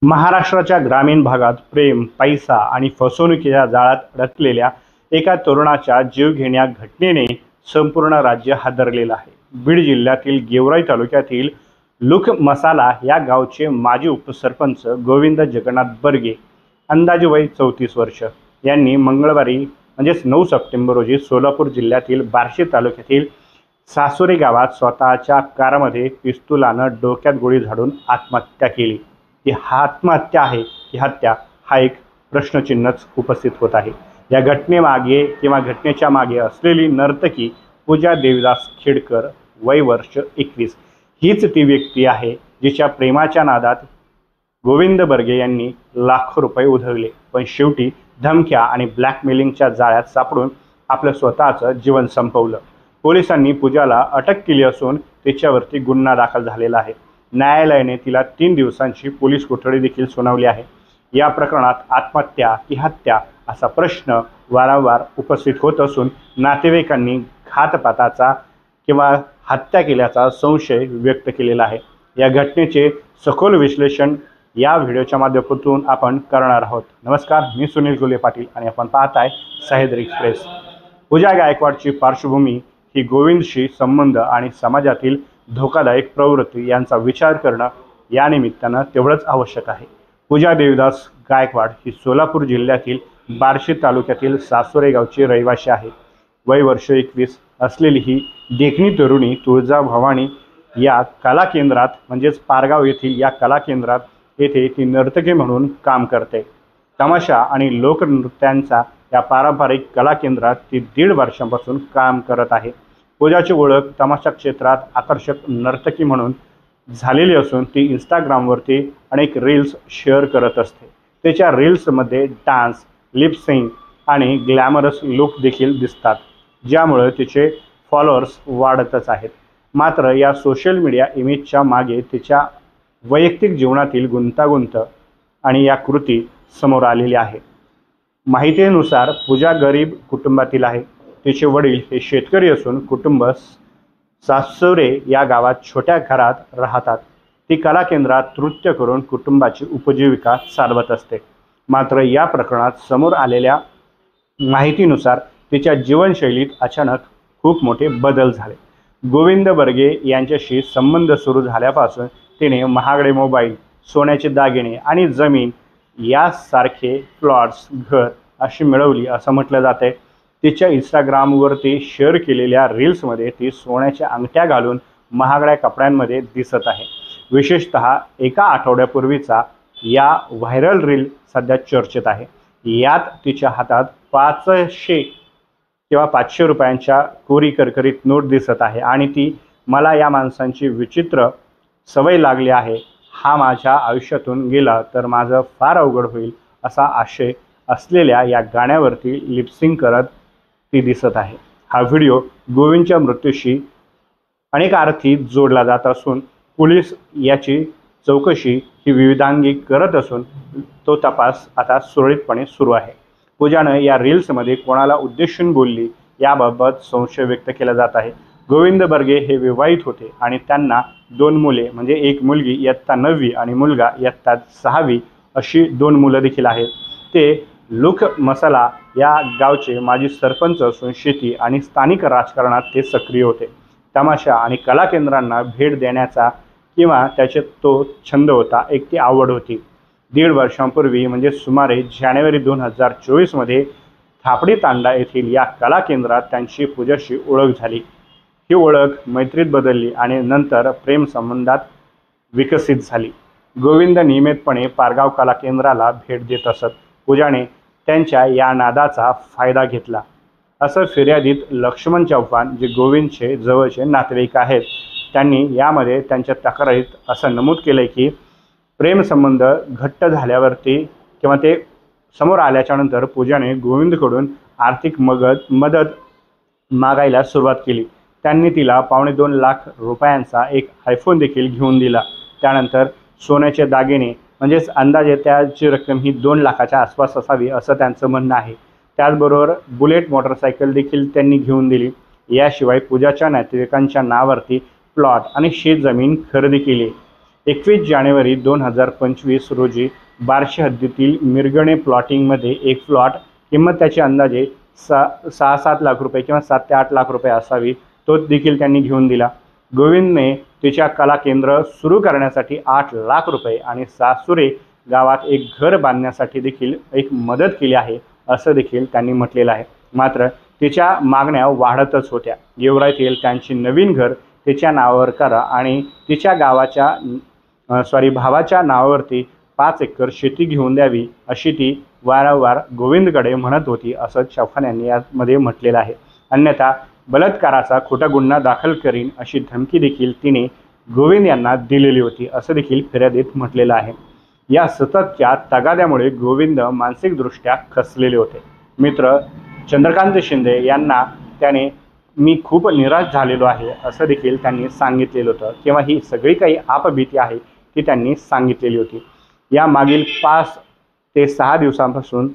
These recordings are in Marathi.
महाराष्ट्राच्या ग्रामीण भागात प्रेम, पैसा आणि फसवणुकीच्या जाळ्यात अडकलेल्या एका तरुणाच्या जीवघेण्या घटनेने संपूर्ण राज्य हादरलेलं आहे. बीड जिल्ह्यातील गेवराई तालुक्यातील लुक मसाला या गावचे माजी उपसरपंच गोविंद जगन्नाथ बर्गे, अंदाजे वय 34 वर्ष, यांनी मंगळवारी 9 सप्टेंबर रोजी सोलापूर जिल्ह्यातील बार्शी तालुक्यातील सासुरे गावात स्वतःच्या कारमध्ये पिस्तुलानं डोक्यात गोळी झाडून आत्महत्या केली. ती आत्महत्या आहे की हत्या, हा एक प्रश्नचिन्हच उपस्थित होत आहे. या घटनेमागे किंवा घटनेच्या मागे असलेली नर्तकी पूजा देवीदास खेडकर, वय वर्ष 21, हीच ती व्यक्ती आहे जिच्या प्रेमाच्या नादात गोविंद बर्गे यांनी लाखो रुपये उधळले, पण शेवटी धमक्या आणि ब्लॅकमेलिंगच्या जाळ्यात सापडून आपलं स्वतःचं जीवन संपवलं. पोलिसांनी पूजाला अटक केली असून तिच्यावरती गुन्हा दाखल झालेला आहे. न्यायालयाने तिला 3 दिवसांची पोलीस कोठडी देखील सुनावली आहे. या प्रकरणात आत्महत्या की हत्या असा प्रश्न वारंवार उपस्थित होत असून नातेवाईकांनी घातपाताचा किंवा हत्या केल्याचा संशय व्यक्त केलेला आहे. या घटनेचे सखोल विश्लेषण या व्हिडिओच्या माध्यमातून आपण करणार आहोत. नमस्कार, मी सुनील गुले पाटील आणि आपण पाहताय सह्याद्री एक्सप्रेस. पूजा गायकवाडची पार्श्वभूमी ही गोविंदशी संबंध आणि समाजातील धोकादायक प्रवृत्ती यांचा विचार करणं या निमित्तानं तेवढंच आवश्यक आहे. पूजा देवीदास गायकवाड ही सोलापूर जिल्ह्यातील बार्शी तालुक्यातील सासुरे गावची रहिवाशी आहे. वय वर्ष 21 असलेली ही देखणी तरुणी तुळजाभवानी या कला केंद्रात पारगाव येथील या कला केंद्रात येथे ती नर्तकी म्हणून काम करते. तमाशा आणि लोकनृत्यांचा या पारंपरिक कला केंद्रात ती 1.5 वर्षांपासून काम करत आहे. पूजाची ओळख तमाशा क्षेत्रात आकर्षक नर्तकी म्हणून झालेली असून ती इंस्टाग्रामवरती अनेक रील्स शेअर करत असते. तिच्या रील्समध्ये डान्स, लिपसिंग आणि ग्लॅमरस लुक देखील दिसतात, ज्यामुळे तिचे फॉलोअर्स वाढतच आहेत. मात्र या सोशल मीडिया इमेजच्या मागे तिच्या वैयक्तिक जीवनातील गुंतागुंत आणि या कृती समोर आलेली आहे. माहितीनुसार पूजा गरीब कुटुंबातील आहे. तिचे वडील हे शेतकरी असून कुटुंब सासुरे या गावात छोट्या घरात राहतात. ती कला केंद्रात नृत्य करून कुटुंबाची उपजीविका चालवत असते. मात्र या प्रकरणात समोर आलेल्या माहितीनुसार तिच्या जीवनशैलीत अचानक खूप मोठे बदल झाले. गोविंद बर्गे यांच्याशी संबंध सुरू झाल्यापासून तिने महागडे मोबाईल, सोन्याचे दागिने आणि जमीन यासारखे प्लॉट्स, घर अशी मिळवली असं म्हटलं जाते. तिच्या इंस्टाग्रामवरती शेअर केलेल्या रील्समध्ये ती सोन्याच्या अंगठ्या घालून महागड्या कपड्यांमध्ये दिसत आहे. विशेषतः एका आठवड्यापूर्वीचा या व्हायरल रील सध्या चर्चेत आहे. यात तिच्या हातात 500 किंवा 500 रुपयांच्या कोरी करकरीत नोट दिसत आहे आणि ती मला या माणसांची विचित्र सवय लागली आहे, हा माझ्या आयुष्यातून गेला तर माझं फार अवघड होईल असा आशय असलेल्या या गाण्यावरती लिपसिंग करत ती दिसत आहे. हा व्हिडिओ गोविंदच्या मृत्यूशी अनेक अर्थी जोडला जात असून पोलीस याची चौकशी ही विविधांगी करत असून तो तपास आता सुरळीतपणे सुरू आहे. पूजानं या रील्समध्ये कोणाला उद्देशून बोलली याबाबत संशय व्यक्त केला जात आहे. गोविंद बर्गे हे विवाहित होते आणि त्यांना 2 मुले एक मुलगी इयत्ता 9वी आणि मुलगा इयत्ता 6वी अशी 2 मुलं देखील आहेत. ते लुक मसाला या गावचे माजी सरपंच असून शेती आणि स्थानिक राजकारणात ते सक्रिय होते. तमाशा आणि कला केंद्रांना भेट देण्याचा किंवा त्याचे तो छंद होता, एक ती आवड होती. 1.5 वर्षांपूर्वी सुमारे जानेवारी 2024 मध्ये थापडी तांडा येथील या कला केंद्रात त्यांची पूजाशी ओळख झाली. ही ओळख मैत्रीत बदलली आणि नंतर प्रेम संबंधात विकसित झाली. गोविंद नियमितपणे पारगाव कला केंद्राला भेट देत असत. पूजाने त्यांच्या या नादाचा फायदा घेतला असं फिर्यादीत लक्ष्मण चव्हाण, जे गोविंदचे जवळचे नातेवाईक आहेत, त्यांनी यामध्ये त्यांच्या तक्रारीत असं नमूद केलं की प्रेमसंबंध घट्ट झाल्यावरती किंवा ते समोर आल्याच्यानंतर पूजाने गोविंदकडून आर्थिक मदत मागायला सुरुवात केली. त्यांनी तिला $2.25 लाख रुपयांचा एक आयफोन देखील घेऊन दिला. त्यानंतर सोन्याचे दागिने अंदाजे त्याची रक्कम ही 2 लाखाच्या आसपास असावी असं त्यांचं म्हणणं आहे. त्याचबरोबर बुलेट मोटरसायकल देखील त्यांनी घेऊन दिली. याशिवाय पूजाच्या नातेवाईकांच्या नावावरती प्लॉट आणि शेतजमीन खरेदी केली. 21 जानेवारी 2025 रोजी बार्शी हद्दीतील मिरगणे प्लॉटिंगमध्ये एक प्लॉट किंमत त्याची अंदाजे 6-7 लाख रुपये किंवा 7 ते 8 लाख रुपये असावी, तो देखील त्यांनी घेऊन दिला। गोविंदने तिच्या कला केंद्र सुरू करण्यासाठी 8 लाख रुपये आणि सासुरे गावात एक घर बांधण्यासाठी देखील एक मदत केली आहे, असं देखील त्यांनी म्हटलेलं आहे। मात्र तिच्या मागण्या वाढतच होत्या। गेवराईतील त्यांची नवीन घर तिच्या नावावर करा आणि तिच्या भावाच्या नावावरती 5 एकर शेती घेऊन द्यावी, अशी ती वारंवार गोविंदकडे म्हणत होती, असं चव्हाण यांनी यामध्ये म्हटलेलं आहे। अन्यथा बलात्काराचा खोटा गुन्हा दाखल करीन अशी धमकी देखील तिने गोविंद यांना दिलेली होती, असं देखील फिर्यादीत म्हटलेलं आहे। या सततच्या तगाद्यामुळे गोविंद मानसिकदृष्ट्या खचलेले होते। मित्र चंद्रकांत शिंदे यांना त्याने मी खूप निराश झालेलो आहे, असं देखील त्यांनी सांगितलेलं होतं, किंवा ही सगळी काही आपबीती आहे ती त्यांनी सांगितलेली होती। या मागील 5 ते 6 दिवसांपासून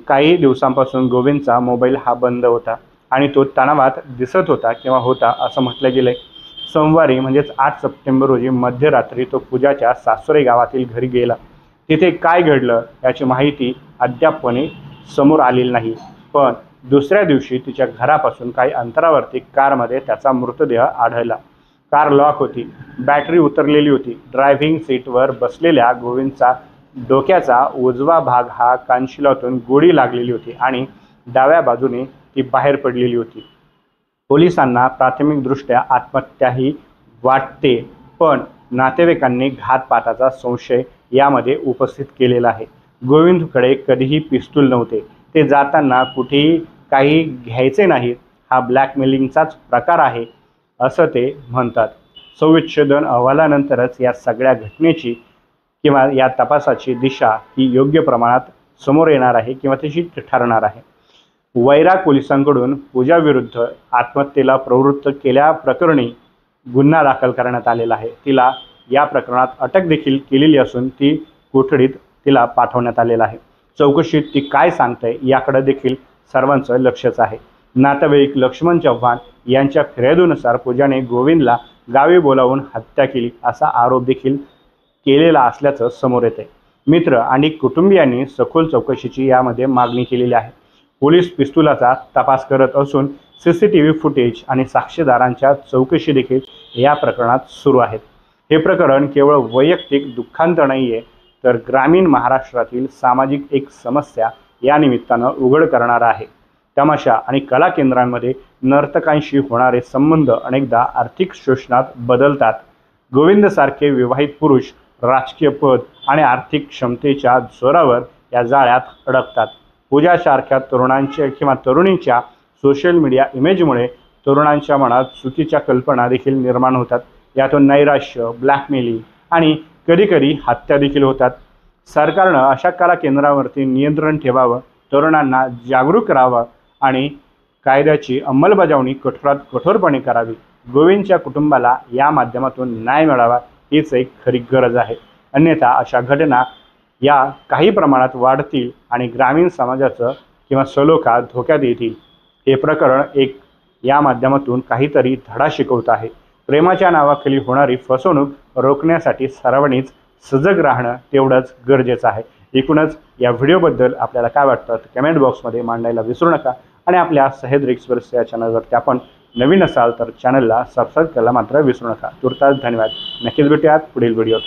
काही दिवसांपासून गोविंदचा मोबाईल हा बंद होता आणि तो तणावात दिसत होता किंवा होता, असं म्हटलं गेलं आहे। सोमवारी म्हणजेच 8 सप्टेंबर रोजी मध्यरात्री तो पूजाच्या सासुरे गावातील घरी गेला। तिथे काय घडलं याची माहिती अद्यापणे समोर आलेली नाही, पण दुसऱ्या दिवशी तिच्या घरापासून काही अंतरावरती कारमध्ये त्याचा मृतदेह आढळला। कार लॉक होती, बॅटरी उतरलेली होती। ड्रायव्हिंग सीटवर बसलेल्या गोविंदचा डोक्याचा उजवा भाग हा कानशिलातून गोळी लागलेली होती आणि डाव्या बाजूने ती बाहेर पडलेली होती। पोलिसांना प्राथमिकदृष्ट्या आत्महत्याही वाटते, पण नातेवाईकांनी घातपाताचा संशय यामध्ये उपस्थित केलेला आहे। गोविंदकडे कधीही पिस्तूल नव्हते, ते जाताना कुठेही काही घ्यायचे नाहीत, हा ब्लॅकमेलिंगचाच प्रकार आहे, असं ते म्हणतात। संविच्छेदन अहवालानंतरच या सगळ्या घटनेची किंवा या तपासाची दिशा ही योग्य प्रमाणात समोर येणार आहे किंवा तशी ठरणार आहे। वैराग पोलिसांकडून पूजाविरुद्ध आत्महत्येला प्रवृत्त केल्याप्रकरणी गुन्हा दाखल करण्यात आलेला आहे। तिला या प्रकरणात अटक देखील केलेली असून ती कोठडीत तिला पाठवण्यात आलेलं आहे। चौकशीत ती काय सांगते याकडे देखील सर्वांचं लक्षच आहे। नातेवाईक लक्ष्मण चव्हाण यांच्या फिर्यादीनुसार पूजाने गोविंदला गावी बोलावून हत्या केली, असा आरोप देखील केलेला असल्याचं समोर येते। मित्र आणि कुटुंबियांनी सखोल चौकशीची यामध्ये मागणी केलेली आहे। पोलीस पिस्तुलाचा तपास करत असून CCTV फुटेज आणि साक्षीदारांच्या चौकशी देखील या प्रकरणात सुरू आहेत। हे प्रकरण केवळ वैयक्तिक दुःखांत नाहीये, तर ग्रामीण महाराष्ट्रातील सामाजिक एक समस्या या निमित्तानं उघड करणार आहे। तमाशा आणि कला केंद्रांमध्ये नर्तकांशी होणारे संबंध अनेकदा आर्थिक शोषणात बदलतात। गोविंदसारखे विवाहित पुरुष राजकीय पद आणि आर्थिक क्षमतेच्या जोरावर या जाळ्यात अडकतात। पूजासारख्या तरुणांच्या किंवा तरुणींच्या सोशल मीडिया इमेजमुळे तरुणांच्या मनात चुकीच्या कल्पना देखील निर्माण होतात। यातून नैराश्य, ब्लॅकमेलिंग आणि कधीकधी हत्या देखील होतात। सरकारनं अशा कला केंद्रावरती नियंत्रण ठेवावं, तरुणांना जागरूक करावं आणि कायद्याची अंमलबजावणी कठोरात कठोरपणे करावी। गोविंदच्या कुटुंबाला या माध्यमातून न्याय मिळावा हीच एक खरी गरज आहे। अन्यथा अशा घटना या काही प्रमाणात वाढतील आणि ग्रामीण समाजाचं किंवा सलोखा धोक्यात येतील। हे प्रकरण एक या माध्यमातून काहीतरी धडा शिकवत आहे। प्रेमाच्या नावाखाली होणारी फसवणूक रोखण्यासाठी सर्वांनीच सजग राहणं तेवढंच गरजेचं आहे। एकूणच या व्हिडिओबद्दल आपल्याला काय वाटतं ते कमेंट बॉक्समध्ये मांडायला विसरू नका आणि आपल्या सह्याद्री एक्सप्रेस या चॅनलवरती आपण नवीन असाल तर चॅनलला सबस्क्राईब करायला मात्र विसरू नका। तुर्तास धन्यवाद। नक्कीच भेटूयात पुढील व्हिडिओत।